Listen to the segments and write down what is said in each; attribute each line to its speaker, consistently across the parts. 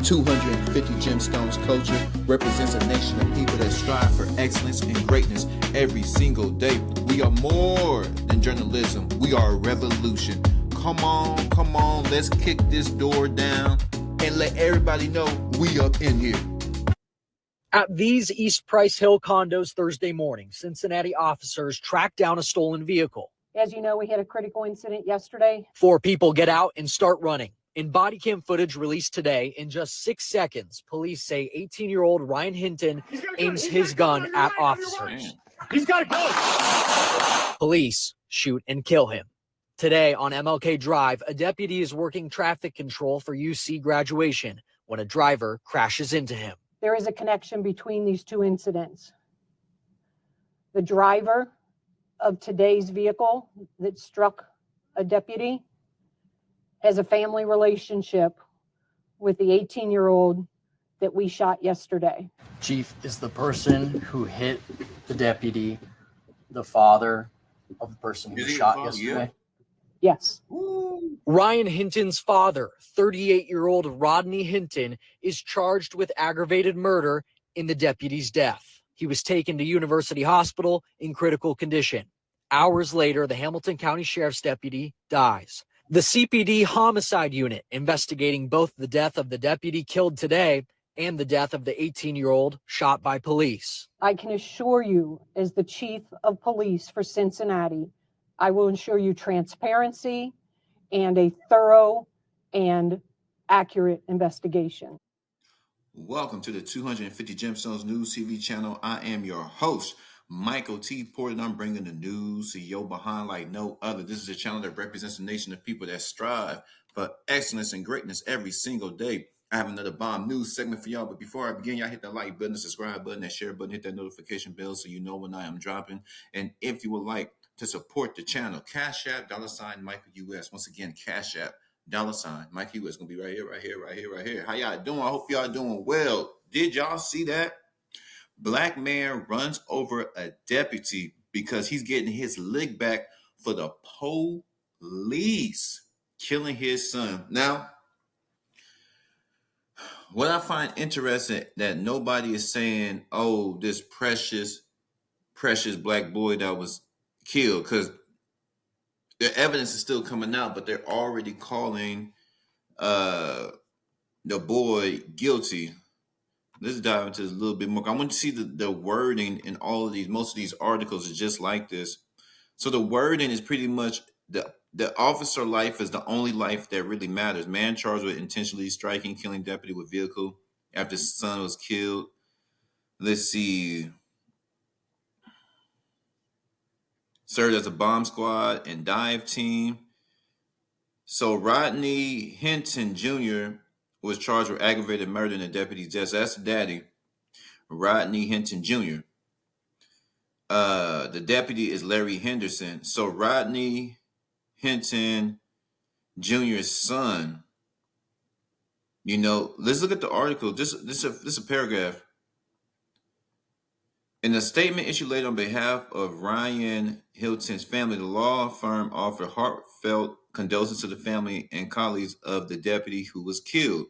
Speaker 1: 250 Gemstones culture represents a nation of people that strive for excellence and greatness every single day. We are more than journalism. We are a revolution. Come on, let's kick this door down and let everybody know we up in here.
Speaker 2: At these East Price Hill condos Thursday morning, Cincinnati officers tracked down a stolen vehicle.
Speaker 3: As you know, we had a critical incident yesterday.
Speaker 2: 4 people get out and start running. In body cam footage released today, in just 6 seconds, police say 18-year-old Ryan Hinton aims his gun at officers.
Speaker 4: He's got to go.
Speaker 2: Police shoot and kill him. Today on MLK Drive, a deputy is working traffic control for UC graduation when a driver crashes into him.
Speaker 3: There is a connection between these two incidents. The driver of today's vehicle that struck a deputy has a family relationship with the 18-year-old that we shot yesterday.
Speaker 5: Chief, is the person who hit the deputy the father of the person who shot yesterday?
Speaker 3: Yes.
Speaker 2: Ryan Hinton's father, 38-year-old Rodney Hinton, is charged with aggravated murder in the deputy's death. He was taken to University Hospital in critical condition. Hours later, the Hamilton County Sheriff's deputy dies. The CPD homicide unit investigating both the death of the deputy killed today and the death of the 18-year-old shot by police.
Speaker 3: I can assure you, as the chief of police for Cincinnati, I will ensure you transparency and a thorough and accurate investigation.
Speaker 1: Welcome to the 250 Gemstones News TV channel. I am your host, Michael T. Porter, and I'm bringing the news to your behind like no other. This is a channel that represents a nation of people that strive for excellence and greatness every single day. I have another bomb news segment for y'all, but before I begin, y'all hit that like button, the subscribe button, that share button, hit that notification bell so you know when I am dropping. And if you would like to support the channel, Cash App, $ Michael US. Once again, Cash App, $ Michael US. Gonna be right here. How y'all doing? I hope y'all doing well. Did y'all see that? Black man runs over a deputy because he's getting his lick back for the police killing his son. Now, what I find interesting that nobody is saying, oh, this precious black boy that was killed, because the evidence is still coming out, but they're already calling the boy guilty. Let's dive into this a little bit more. I want to see the wording in all of these. Most of these articles are just like this. So the wording is pretty much the officer life is the only life that really matters. Man charged with intentionally striking, killing deputy with vehicle after his son was killed. Let's see. Served as a bomb squad and dive team. So Rodney Hinton Jr. was charged with aggravated murder in the deputy's death. So that's the daddy, Rodney Hinton Jr. The deputy is Larry Henderson. So Rodney Hinton Jr.'s son. You know, let's look at the article. This is a paragraph. In a statement issued later on behalf of Ryan Hinton's family, the law firm offered heartfelt condolences to the family and colleagues of the deputy who was killed.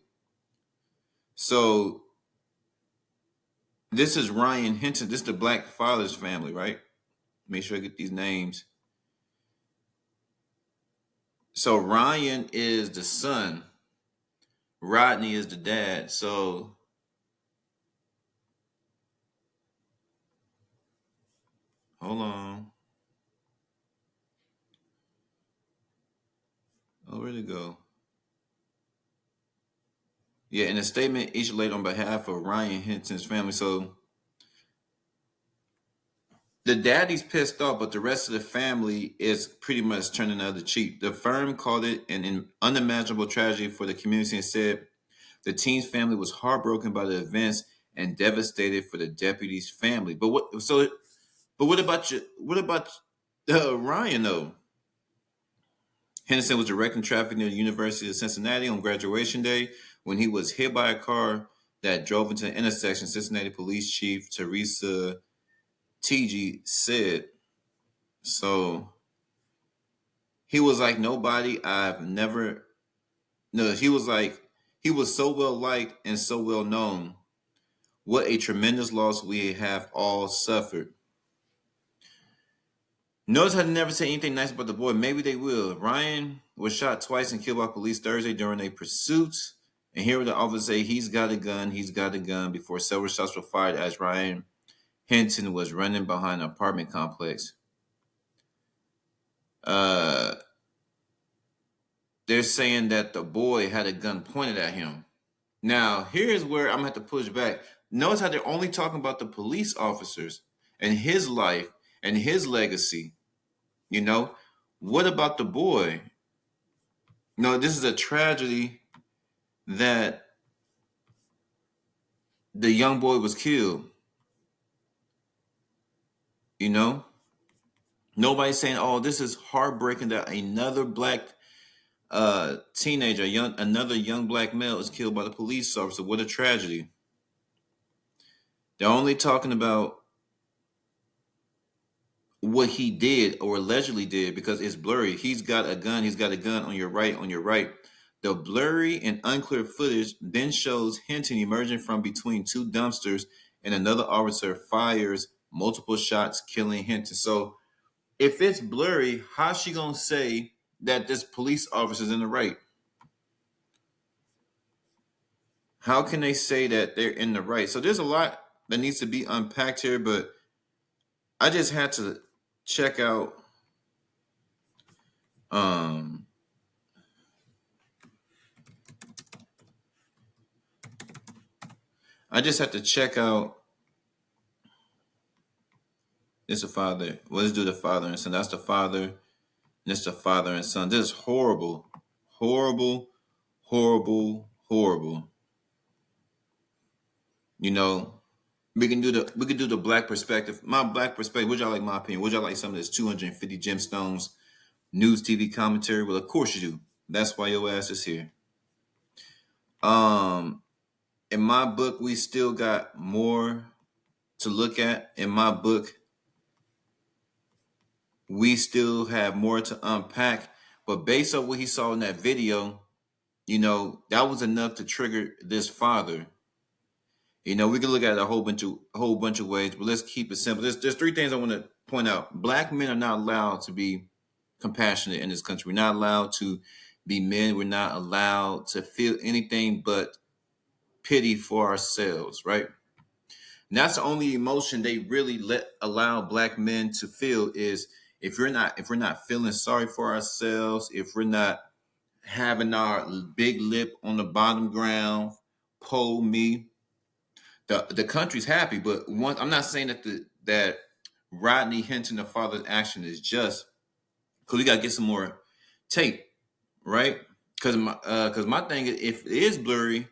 Speaker 1: So this is Ryan Hinton. This is the black father's family, right? Make sure I get these names. So Ryan is the son. Rodney is the dad. So hold on. Oh, where'd it go? Yeah, in a statement issued later on behalf of Ryan Hinton's family. So the daddy's pissed off, but the rest of the family is pretty much turning the other cheek. The firm called it an unimaginable tragedy for the community and said the teen's family was heartbroken by the events and devastated for the deputy's family. But what about Ryan though? Henderson was directing traffic near the University of Cincinnati on graduation day when he was hit by a car that drove into the intersection. Cincinnati Police Chief Teresa TG said. So he was like, he was like, He was so well liked and so well known. What a tremendous loss we have all suffered. Notice how they never say anything nice about the boy. Maybe they will. Ryan was shot twice and killed by police Thursday during a pursuit. And here the officers say he's got a gun before several shots were fired as Ryan Hinton was running behind an apartment complex. They're saying that the boy had a gun pointed at him. Now, here's where I'm going to have to push back. Notice how they're only talking about the police officers and his life and his legacy. You know, what about the boy? No, this is a tragedy that the young boy was killed. You know, nobody's saying, "Oh, this is heartbreaking that another black teenager, another young black male is killed by the police officer." What a tragedy. They're only talking about what he did or allegedly did because it's blurry. He's got a gun on your right. The blurry and unclear footage then shows Hinton emerging from between two dumpsters and another officer fires multiple shots, killing Hinton. So if it's blurry, how's she gonna say that this police officer's in the right? How can they say that they're in the right? So there's a lot that needs to be unpacked here, but I just had to check out it's a father. Well, let's do the father and son. That's the father, and it's the father and son. This is horrible. Horrible, horrible, horrible. You know, we can do the black perspective. My black perspective. Would y'all like my opinion? Would y'all like some of this 250 gemstones news TV commentary? Well, of course you do. That's why your ass is here. In my book, we still got more to look at. In my book, we still have more to unpack. But based on what he saw in that video, you know, that was enough to trigger this father. You know, we can look at it a whole bunch of ways, but let's keep it simple. There's three things I want to point out. Black men are not allowed to be compassionate in this country. We're not allowed to be men. We're not allowed to feel anything but pity for ourselves, right? And that's the only emotion they really allow black men to feel is if we're not feeling sorry for ourselves, if we're not having our big lip on the bottom ground, pull me. The country's happy, but I'm not saying that Rodney Hinton, the father's action, is just because we gotta get some more tape, right? Because my thing is, if it is blurry,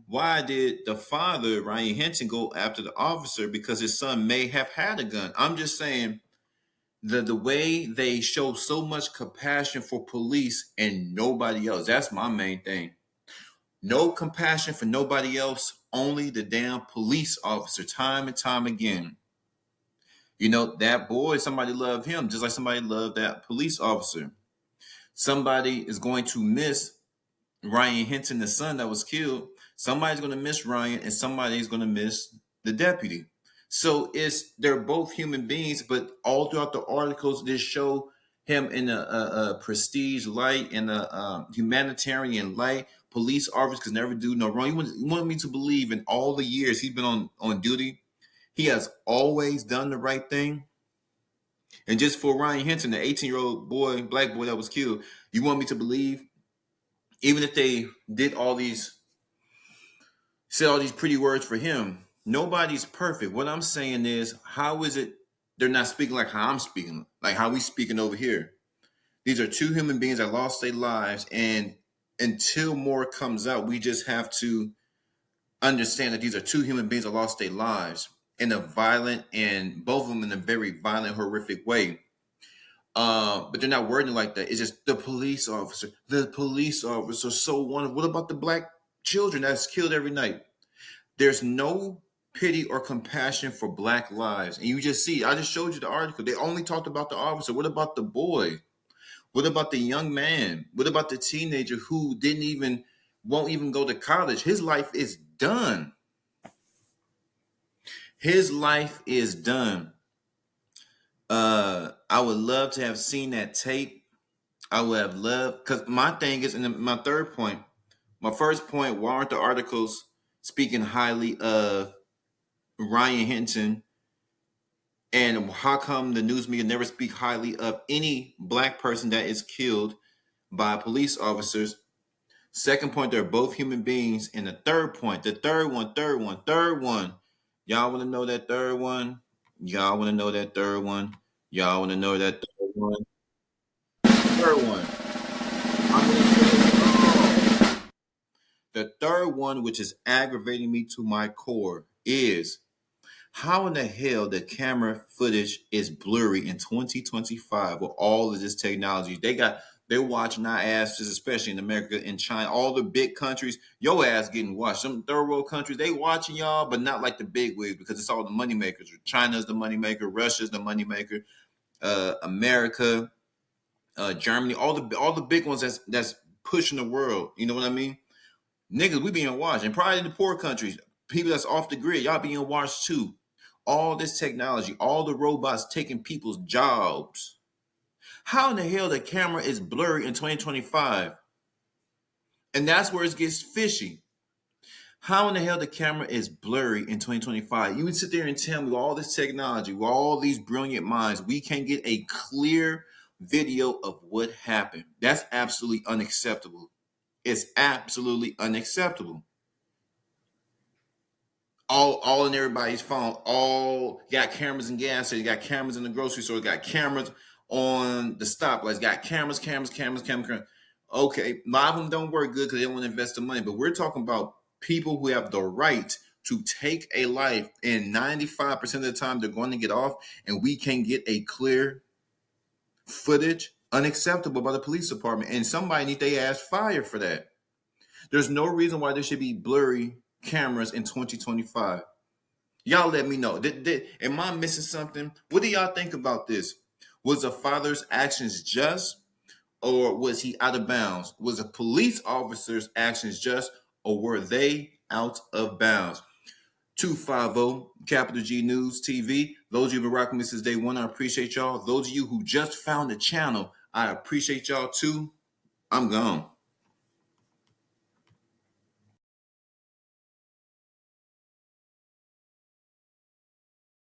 Speaker 1: why did the father Ryan Hinton go after the officer? Because his son may have had a gun. I'm just saying the way they show so much compassion for police and nobody else. That's my main thing. No compassion for nobody else, only the damn police officer, time and time again. You know, that boy, somebody loved him just like somebody loved that police officer. Somebody is going to miss Ryan Hinton, the son that was killed. Somebody's going to miss Ryan and somebody's going to miss the deputy. So they're both human beings, but all throughout the articles, they show him in a prestige light, in a humanitarian light. Police officers can never do no wrong. You want me to believe in all the years he's been on duty, he has always done the right thing. And just for Ryan Hinton, the 18-year-old boy, black boy that was killed, you want me to believe, even if they did said all these pretty words for him, nobody's perfect. What I'm saying is, how is it they're not speaking like how I'm speaking, like how we speaking over here? These are two human beings that lost their lives, and until more comes out, we just have to understand that these are two human beings that lost their lives in a violent, and both of them in a very violent, horrific way. But they're not wording like that. It's just the police officer. The police officer so wonderful. What about the black children that's killed every night? There's no pity or compassion for black lives. And you just see, I just showed you the article. They only talked about the officer. What about the boy? What about the young man? What about the teenager who didn't even won't even go to college. His life is done. His life is done. I would love to have seen that tape. I would have loved, because my thing is, and my third point, my first point, why aren't the articles speaking highly of Ryan Hinton? And how come the news media never speak highly of any black person that is killed by police officers? Second point, they're both human beings. And the third point, the third one. Y'all want to know that third one? Y'all want to know that third one? Y'all want to know that third one? Third one. I'm going to say it all. The third one, which is aggravating me to my core, is how in the hell the camera footage is blurry in 2025 with all of this technology? They're watching our asses, especially in America, in China, all the big countries. Your ass getting watched. Some third world countries, they watching y'all, but not like the big wigs, because it's all the money makers. China's the money maker, Russia's the money maker, America, Germany, all the big ones that's pushing the world. You know what I mean? Niggas, we being watched, and probably in the poor countries, people that's off the grid, y'all being watched too. All this technology, all the robots taking people's jobs. How in the hell the camera is blurry in 2025? And that's where it gets fishy. How in the hell the camera is blurry in 2025? You would sit there and tell me with all this technology, with all these brilliant minds, we can't get a clear video of what happened. That's absolutely unacceptable. It's absolutely unacceptable. All in everybody's phone. All got cameras in gas stations, got cameras in the grocery store, got cameras on the stoplights, got cameras. Okay, a lot of them don't work good because they don't want to invest the money. But we're talking about people who have the right to take a life, and 95% of the time they're going to get off, and we can get a clear footage. Unacceptable by the police department, and somebody need their ass fired for that. There's no reason why there should be blurry cameras in 2025. Y'all let me know. Am I missing something? What do y'all think about this? Was the father's actions just, or was he out of bounds? Was a police officer's actions just, or were they out of bounds? 250 Capital G News TV. Those of you who've been rocking me since day one, I appreciate y'all. Those of you who just found the channel, I appreciate y'all too. I'm gone.